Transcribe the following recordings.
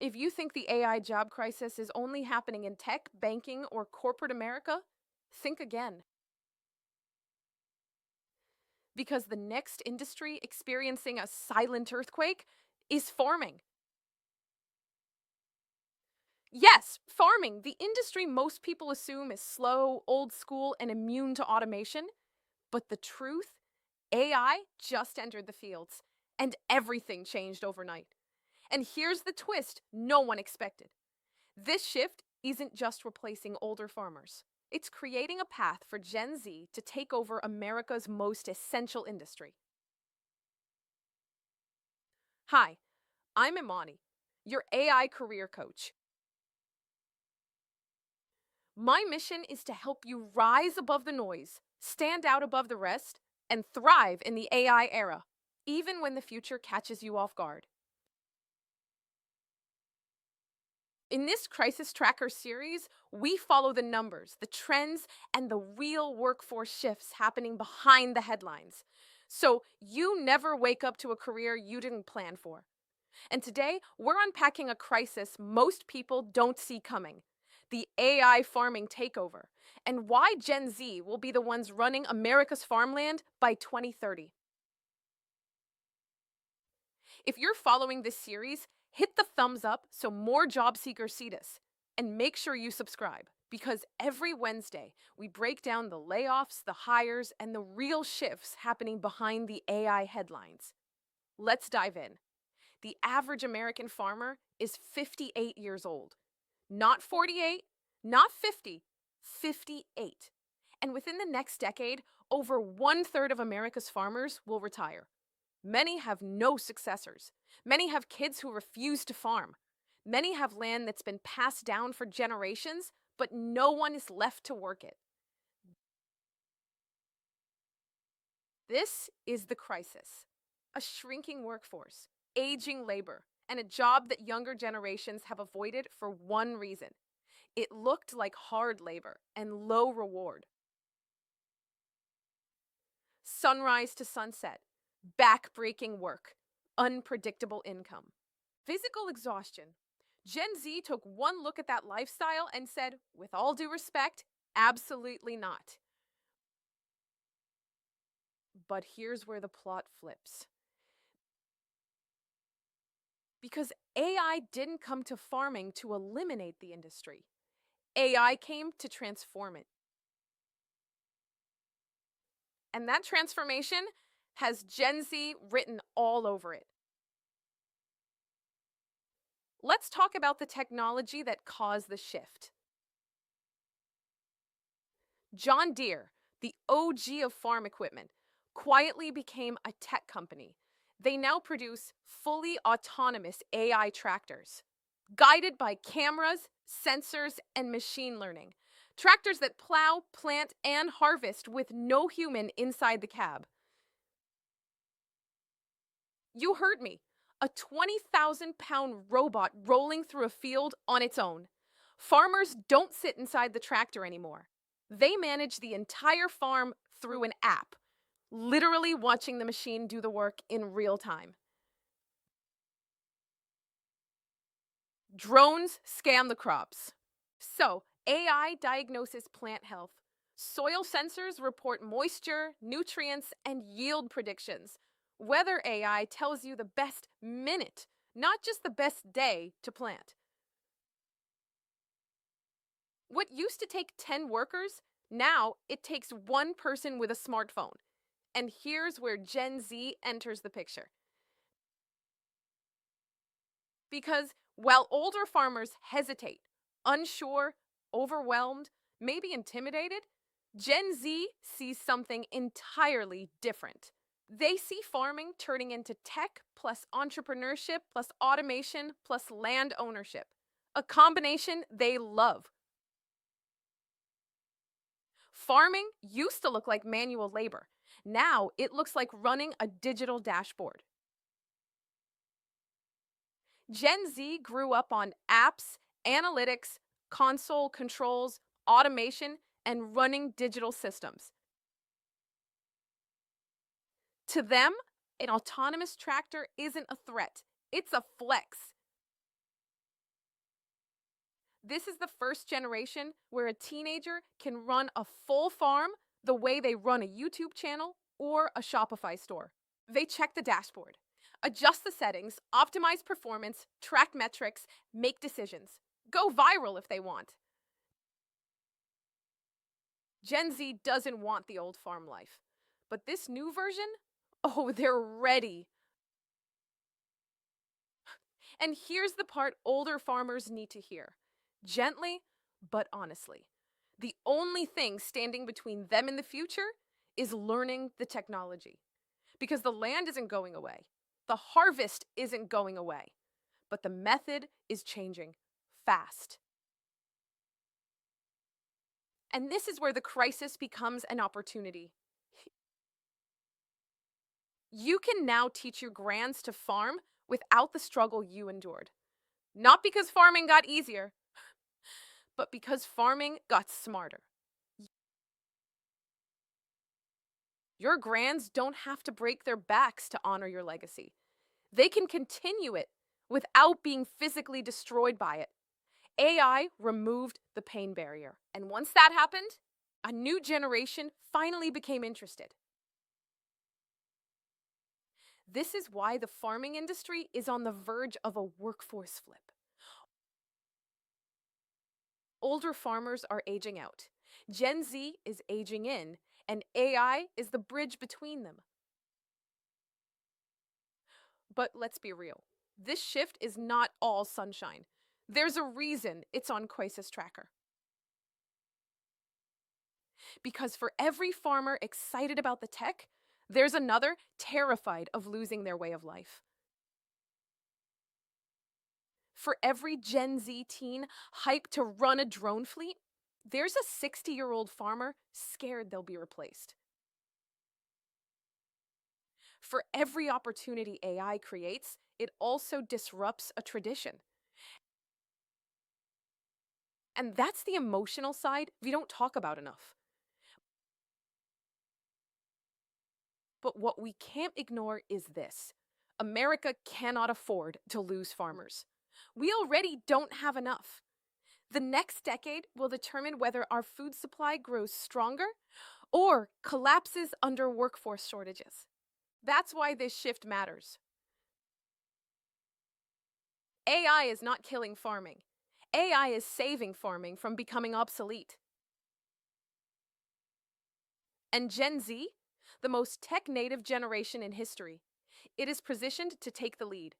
If you think the AI job crisis is only happening in tech, banking, or corporate America, think again. Because the next industry experiencing a silent earthquake is farming. Yes, farming, the industry most people assume is slow, old school, and immune to automation. But the truth, AI just entered the fields, and everything changed overnight. And here's the twist no one expected. This shift isn't just replacing older farmers. It's creating a path for Gen Z to take over America's most essential industry. Hi, I'm Imani, your AI career coach. My mission is to help you rise above the noise, stand out above the rest, and thrive in the AI era, even when the future catches you off guard. In this Crisis Tracker series, we follow the numbers, the trends, and the real workforce shifts happening behind the headlines. So you never wake up to a career you didn't plan for. And today, we're unpacking a crisis most people don't see coming: the AI farming takeover, and why Gen Z will be the ones running America's farmland by 2030. If you're following this series, hit the thumbs up so more job seekers see this. And make sure you subscribe, because every Wednesday we break down the layoffs, the hires, and the real shifts happening behind the AI headlines. Let's dive in. The average American farmer is 58 years old. Not 48, not 50, 58. And within the next decade, over 1/3 of America's farmers will retire. Many have no successors. Many have kids who refuse to farm. Many have land that's been passed down for generations, but no one is left to work it. This is the crisis: a shrinking workforce, aging labor, and a job that younger generations have avoided for one reason: it looked like hard labor and low reward. Sunrise to sunset, back-breaking work, unpredictable income, physical exhaustion. Gen Z took one look at that lifestyle and said, with all due respect, absolutely not. But here's where the plot flips. Because AI didn't come to farming to eliminate the industry. AI came to transform it. And that transformation has Gen Z written all over it. Let's talk about the technology that caused the shift. John Deere, the OG of farm equipment, quietly became a tech company. They now produce fully autonomous AI tractors, guided by cameras, sensors, and machine learning. Tractors that plow, plant, and harvest with no human inside the cab. You heard me. A 20,000-pound robot rolling through a field on its own. Farmers don't sit inside the tractor anymore. They manage the entire farm through an app, literally watching the machine do the work in real time. Drones scan the crops. So, AI diagnoses plant health. Soil sensors report moisture, nutrients, and yield predictions. Weather AI tells you the best minute, not just the best day, to plant. What used to take 10 workers, now it takes one person with a smartphone. And here's where Gen Z enters the picture. Because while older farmers hesitate, unsure, overwhelmed, maybe intimidated, Gen Z sees something entirely different. They see farming turning into tech plus entrepreneurship plus automation plus land ownership, a combination they love. Farming used to look like manual labor. Now it looks like running a digital dashboard. Gen Z grew up on apps, analytics, console controls, automation, and running digital systems. To them, an autonomous tractor isn't a threat, it's a flex. This is the first generation where a teenager can run a full farm the way they run a YouTube channel or a Shopify store. They check the dashboard, adjust the settings, optimize performance, track metrics, make decisions, go viral if they want. Gen Z doesn't want the old farm life. But this new version, oh, they're ready. And here's the part older farmers need to hear. Gently, but honestly. The only thing standing between them and the future is learning the technology. Because the land isn't going away. The harvest isn't going away. But the method is changing fast. And this is where the crisis becomes an opportunity. You can now teach your grands to farm without the struggle you endured. Not because farming got easier, but because farming got smarter. Your grands don't have to break their backs to honor your legacy. They can continue it without being physically destroyed by it. AI removed the pain barrier. And once that happened, a new generation finally became interested. This is why the farming industry is on the verge of a workforce flip. Older farmers are aging out. Gen Z is aging in, and AI is the bridge between them. But let's be real. This shift is not all sunshine. There's a reason it's on Crisis Tracker. Because for every farmer excited about the tech, there's another terrified of losing their way of life. For every Gen Z teen hyped to run a drone fleet, there's a 60-year-old farmer scared they'll be replaced. For every opportunity AI creates, it also disrupts a tradition. And that's the emotional side we don't talk about enough. But what we can't ignore is this. America cannot afford to lose farmers. We already don't have enough. The next decade will determine whether our food supply grows stronger or collapses under workforce shortages. That's why this shift matters. AI is not killing farming. AI is saving farming from becoming obsolete. And Gen Z, the most tech-native generation in history, it is positioned to take the lead.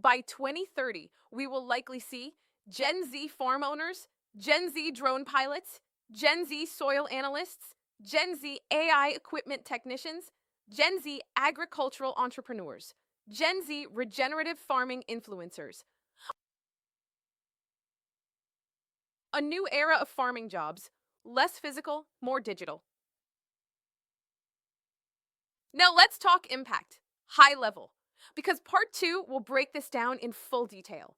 By 2030, we will likely see Gen Z farm owners, Gen Z drone pilots, Gen Z soil analysts, Gen Z AI equipment technicians, Gen Z agricultural entrepreneurs, Gen Z regenerative farming influencers. A new era of farming jobs, less physical, more digital. Now let's talk impact, high level, because part 2 will break this down in full detail.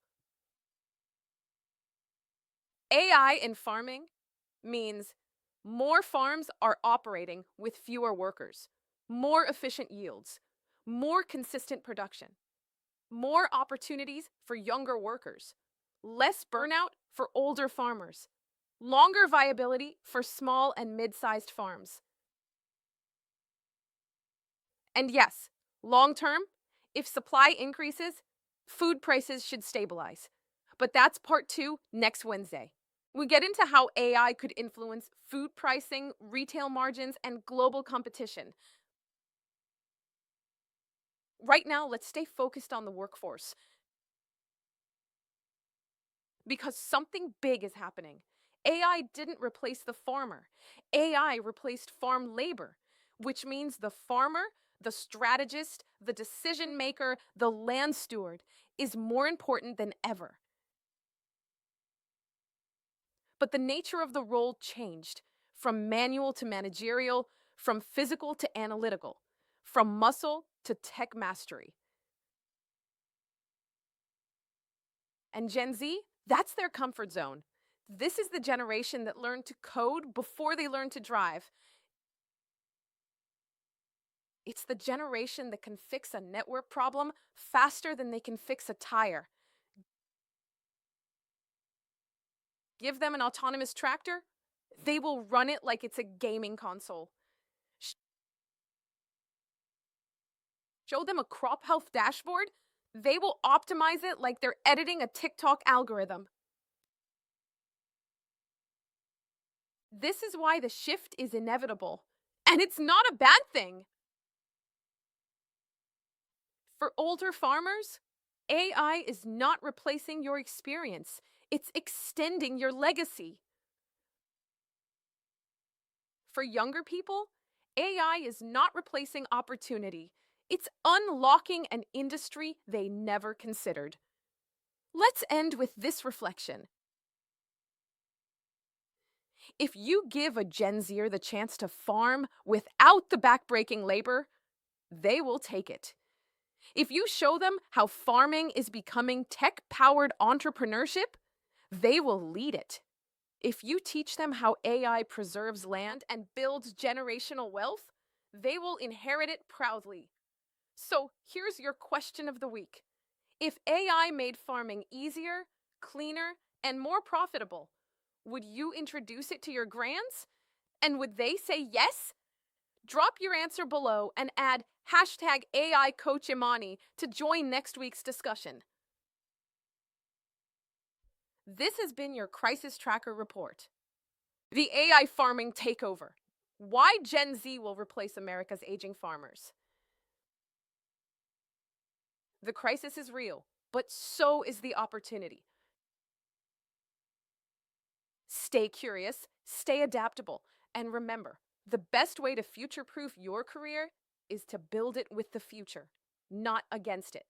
AI in farming means more farms are operating with fewer workers, more efficient yields, more consistent production, more opportunities for younger workers, less burnout for older farmers, longer viability for small and mid-sized farms. And yes, long term, if supply increases, food prices should stabilize. But that's part 2 next Wednesday. We get into how AI could influence food pricing, retail margins, and global competition. Right now, let's stay focused on the workforce. Because something big is happening. AI didn't replace the farmer. AI replaced farm labor, which means the farmer, the strategist, the decision maker, the land steward is more important than ever. But the nature of the role changed from manual to managerial, from physical to analytical, from muscle to tech mastery. And Gen Z, that's their comfort zone. This is the generation that learned to code before they learned to drive. It's the generation that can fix a network problem faster than they can fix a tire. Give them an autonomous tractor, they will run it like it's a gaming console. Show them a crop health dashboard, they will optimize it like they're editing a TikTok algorithm. This is why the shift is inevitable. And it's not a bad thing. For older farmers, AI is not replacing your experience, it's extending your legacy. For younger people, AI is not replacing opportunity, it's unlocking an industry they never considered. Let's end with this reflection. If you give a Gen Zer the chance to farm without the backbreaking labor, they will take it. If you show them how farming is becoming tech-powered entrepreneurship, they will lead it. If you teach them how AI preserves land and builds generational wealth, they will inherit it proudly. So here's your question of the week. If AI made farming easier, cleaner, and more profitable, would you introduce it to your grands? And would they say yes? Drop your answer below and add hashtag AICoachImani to join next week's discussion. This has been your Crisis Tracker Report. The AI Farming Takeover. Why Gen Z will replace America's aging farmers. The crisis is real, but so is the opportunity. Stay curious, stay adaptable, and remember, the best way to future-proof your career is to build it with the future, not against it.